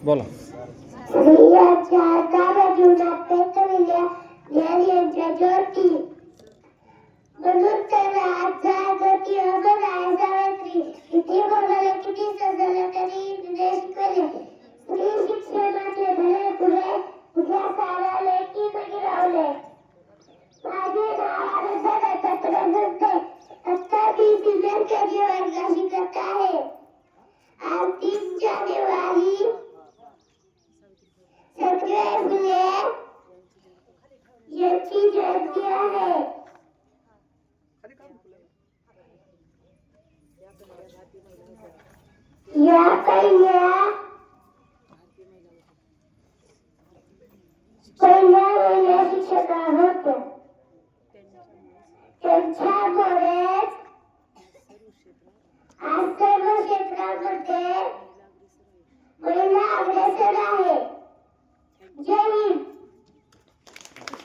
बोला. स्त्रियांच्या कार्य जीवनात पेटविल्या यांच्या ज्योती म्हणून तर आज जागती अमर आहे सावित्री. किती बोलले किती सजले तरी तिने शिकवले. स्त्री शिक्षणाचे भले पुढे उद्या सारा लेखी नाही रावले. माझे नाव आनंद पत्र सुनते आता मी सिनियर केजी वर्गात शिकत आहे. आज 3 जानेवारी सावित्रीबाई फुले यांची जयंती आहे. या पहिल्या महिला शिक्षका होत्या. त्यांच्यामुळेच आज सर्व क्षेत्रामध्ये